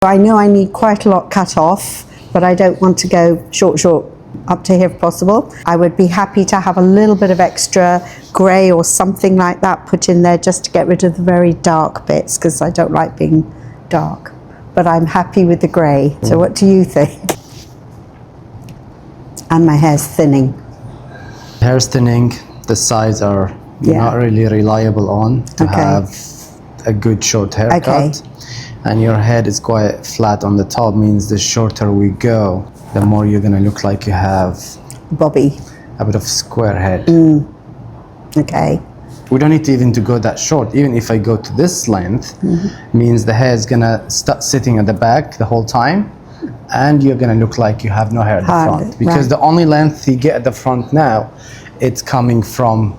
I know I need quite a lot cut off, but I don't want to go short up to here if possible. I would be happy to have a little bit of extra grey or something like that put in there just to get rid of the very dark bits, because I don't like being dark. But I'm happy with the grey. So what do you think? And my hair's thinning. Hair's thinning, the sides are not really reliable on to have a good short haircut. And your head is quite flat on the top, means the shorter we go, the more you're gonna look like you have Bobby. a bit of square head. Okay. We don't need to even to go that short. Even if I go to this length, means the hair is gonna start sitting at the back the whole time, and you're gonna look like you have no hair at the front. Because the only length you get at the front now, it's coming from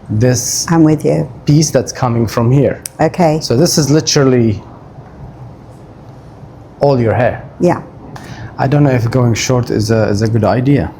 this I'm with you. piece that's coming from here. Okay. So this is literally all your hair. Yeah. I don't know if going short is a good idea.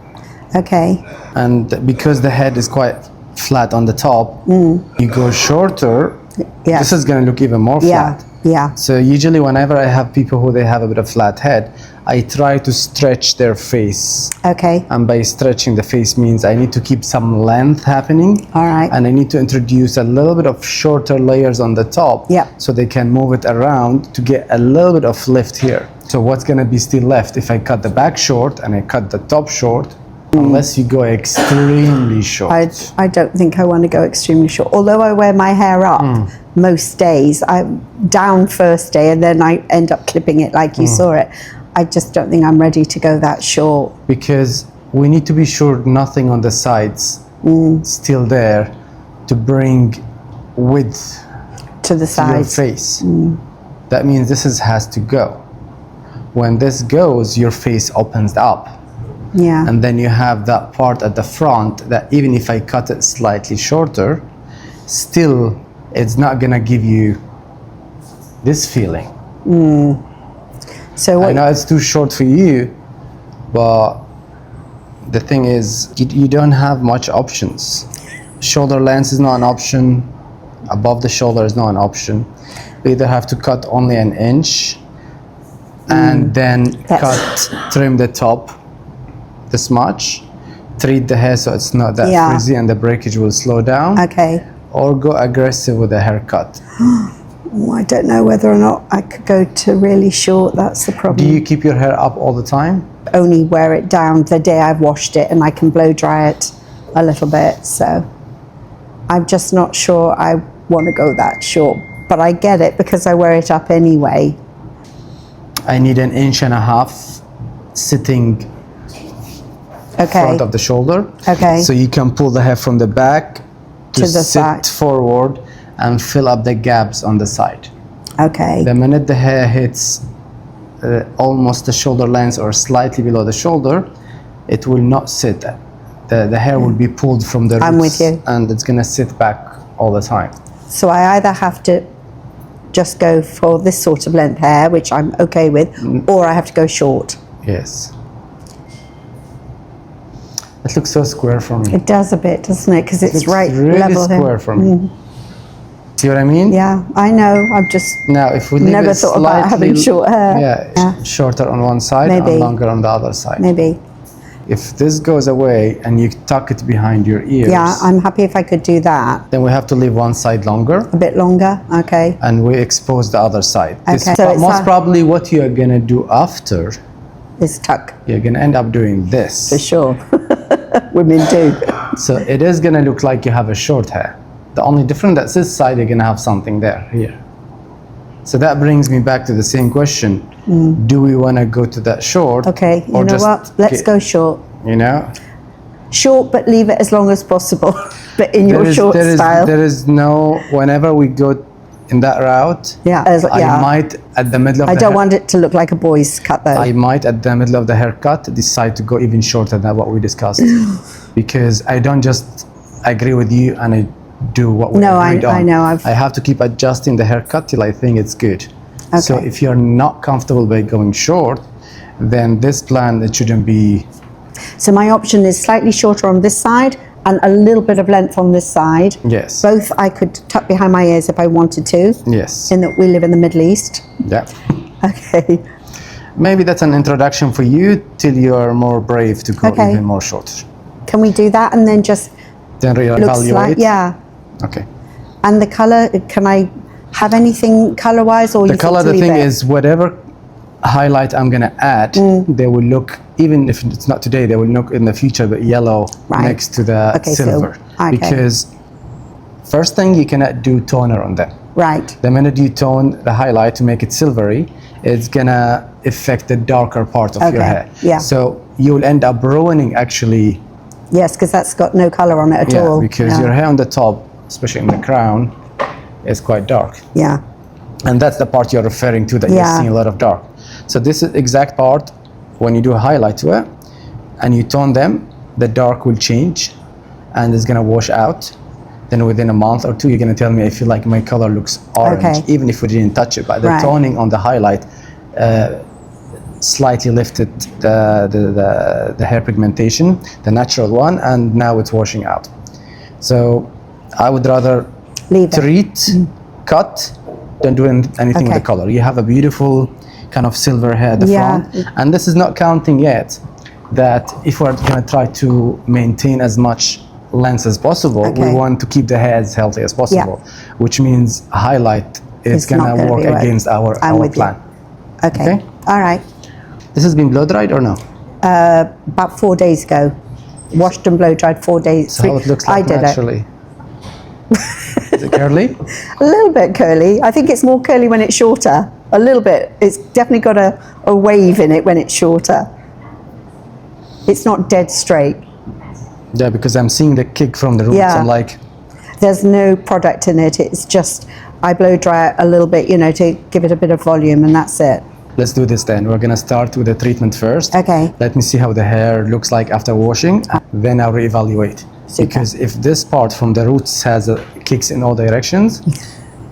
Okay. And because the head is quite flat on the top, you go shorter, this is going to look even more flat. Yeah. So usually whenever I have people who they have a bit of flat head, I try to stretch their face. Okay. And by stretching the face means I need to keep some length happening. All right. And I need to introduce a little bit of shorter layers on the top. So they can move it around to get a little bit of lift here. So what's going to be still left if I cut the back short and I cut the top short, unless you go extremely short. I don't think I want to go extremely short. Although I wear my hair up most days, I'm down first day and then I end up clipping it like you saw it. I just don't think I'm ready to go that short. Because we need to be sure nothing on the sides still there to bring width to the sides. Your face. That means this has to go. When this goes, your face opens up. Yeah. And then you have that part at the front that even if I cut it slightly shorter, still it's not gonna give you this feeling. So I know it's too short for you, but the thing is you don't have much options. Shoulder length is not an option. Above the shoulder is not an option. You either have to cut only an inch and then trim the top this much, treat the hair so it's not that frizzy and the breakage will slow down. Okay. Or go aggressive with a haircut. I don't know whether or not I could go to really short. That's the problem. Do you keep your hair up all the time? Only wear it down the day I've washed it, and I can blow dry it a little bit. So I'm just not sure I want to go that short. But I get it because I wear it up anyway. I need 1.5 inches sitting front of the shoulder. Okay. So you can pull the hair from the back to the sit side forward and fill up the gaps on the side. Okay. The minute the hair hits almost the shoulder length or slightly below the shoulder, it will not sit. The hair will be pulled from the roots. I'm with you. And it's going to sit back all the time. So I either have to just go for this sort of length hair, which I'm okay with, or I have to go short. Yes. It looks so square for me. It does a bit, doesn't it? Because it's right really level square here. for me. See what I mean? Yeah, I know. I've just now if we never thought about having short hair. Shorter on one side and longer on the other side. Maybe. If this goes away and you tuck it behind your ears. Yeah, I'm happy if I could do that. Then we have to leave one side longer. A bit longer, okay. And we expose the other side. Okay. So most probably what you are gonna do after is tuck. You're gonna end up doing this. For sure. Women do. So it is gonna look like you have a short hair. The only difference that's this side, you're gonna have something there, here. So that brings me back to the same question. Do we wanna go to that short? Okay, you know what? Let's go short. You know? Short, but leave it as long as possible. But in your short style. There is no, whenever we go in that route, I might at the middle of I don't want it to look like a boy's cut though. I might at the middle of the haircut decide to go even shorter than what we discussed. Because I don't just agree with you and I do what we agreed on. I know. I have to keep adjusting the haircut till I think it's good. Okay. So if you're not comfortable by going short, then this plan, it shouldn't be. So my option is slightly shorter on this side and a little bit of length on this side. Yes. Both I could tuck behind my ears if I wanted to. Yes. In that we live in the Middle East. Yeah. Okay. Maybe that's an introduction for you till you are more brave to go Okay. even more shorter. Can we do that and then just Then looks reevaluate. like, yeah. Okay. And the color, can I have anything color wise, or The you color, think to the leave thing it? is, whatever highlight I'm gonna add, they will look, even if it's not today, they will look in the future, but yellow Right. next to the Okay, so- silver. okay. Because first thing, you cannot do toner on them. Right. The minute you tone the highlight to make it silvery, it's gonna affect the darker part of your Okay, hair. yeah. So you'll end up ruining actually, Yes, because that's got no color on it at all. because yeah. your hair on the top, especially in the crown, is quite dark. Yeah. And that's the part you're referring to that Yeah. you're seeing a lot of dark. So this is exact part, when you do a highlight to it and you tone them, the dark will change and it's gonna wash out. Then within a month or two, you're gonna tell me, I feel like my color looks orange, Okay. even if we didn't touch it. But the Right. toning on the highlight slightly lifted the hair pigmentation, the natural one, and now it's washing out. So I would rather Leave it. treat, cut, than doing anything with Okay. the color. You have a beautiful kind of silver hair at the Yeah. front, and this is not counting yet that if we're going to try to maintain as much length as possible, Okay. we want to keep the hair as healthy as possible, which means highlight is It's going not to gonna work be right. against our I'm with you. plan. Okay. Okay. All right. This has been blow dried or no? About 4 days ago. Washed and blow dried 4 days. So how it looks like I did naturally. Is it curly? it. A little bit curly. I think it's more curly when it's shorter. A little bit. It's definitely got a wave in it when it's shorter. It's not dead straight. Yeah, because I'm seeing the kick from the roots. Yeah. I'm like, There's no product in it. It's just, I blow dry it a little bit, to give it a bit of volume, and that's it. let's do this then. We're gonna start with the treatment first. Okay. Let me see how the hair looks like after washing, then I'll reevaluate. Super. Because if this part from the roots has kicks in all directions,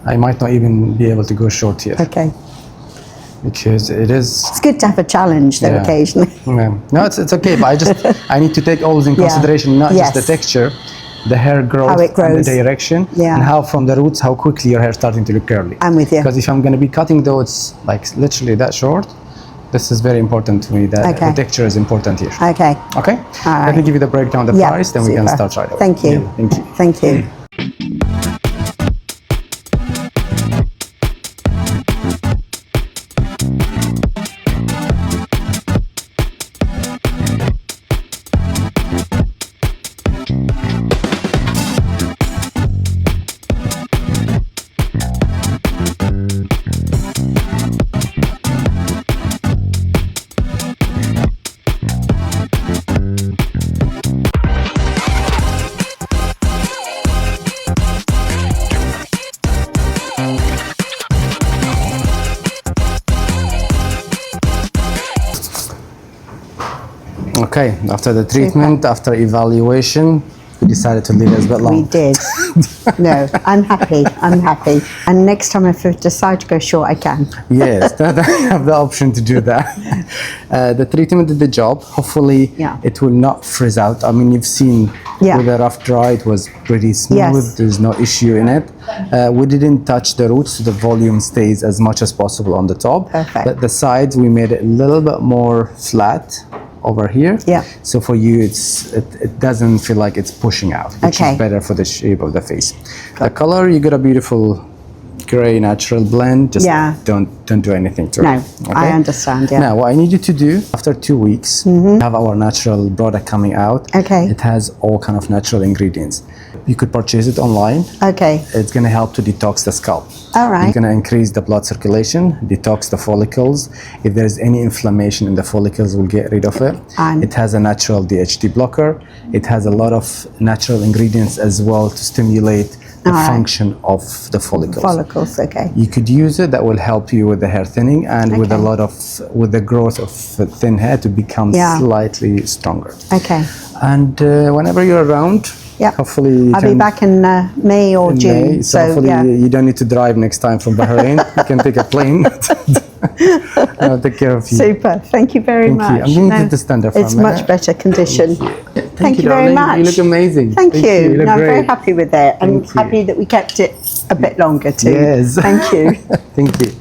I might not even be able to go short here. Okay. Because it is. It's good to have a challenge, though, Yeah. occasionally. Yeah. No, it's okay, but I need to take all this in Yeah. consideration, not Yes. just the texture, the hair growth, How it grows. and the direction, Yeah. and how from the roots, how quickly your hair is starting to look curly. I'm with you. Because if I'm going to be cutting though it's like literally that short, this is very important to me, that Okay. the texture is important here. Okay. Okay? All Let me right. give you the breakdown of the Yeah, price, then we can super. start right away. Thank you. Yeah, thank you. Thank you. Okay, after the treatment, after evaluation, we decided to leave it a bit long. We did. No, I'm happy. I'm happy. And next time if I decide to go short, I can. Yes, that I have the option to do that. The treatment did the job. Hopefully, Yeah. it will not frizz out. I mean, you've seen Yeah. with the rough dry, it was pretty smooth. Yes. There's no issue in it. We didn't touch the roots, so the volume stays as much as possible on the top. Perfect. But the sides, we made it a little bit more flat over here. Yeah. So for you, it doesn't feel like it's pushing out, which Okay. is better for the shape of the face. The color, you got a beautiful gray natural blend. Just Yeah. don't do anything to No, it. I understand, yeah. Now, what I need you to do after 2 weeks, we have our natural product coming out. Okay. It has all kind of natural ingredients. You could purchase it online. Okay. It's going to help to detox the scalp. All right. It's going to increase the blood circulation, detox the follicles. If there's any inflammation in the follicles, we'll get rid of it. And- It has a natural DHT blocker. It has a lot of natural ingredients as well to stimulate the All right. function of the follicles. Follicles, okay. You could use it. That will help you with the hair thinning and with a Okay. lot of with the growth of thin hair to become Yeah. slightly stronger. Okay. And whenever you're around, Yeah. hopefully you I'll can be back in May or in June. May, so hopefully yeah. you don't need to drive next time from Bahrain. You can take a plane. I'll take care of you. Super. Thank you very Thank much. you. I'm going to just stand there for It's a minute. much better condition. Thank you very darling. much. You look amazing. Thank you. You look No, I'm great. very happy with it. I'm Thank you. happy that we kept it a bit longer too. Yes. Thank you. Thank you.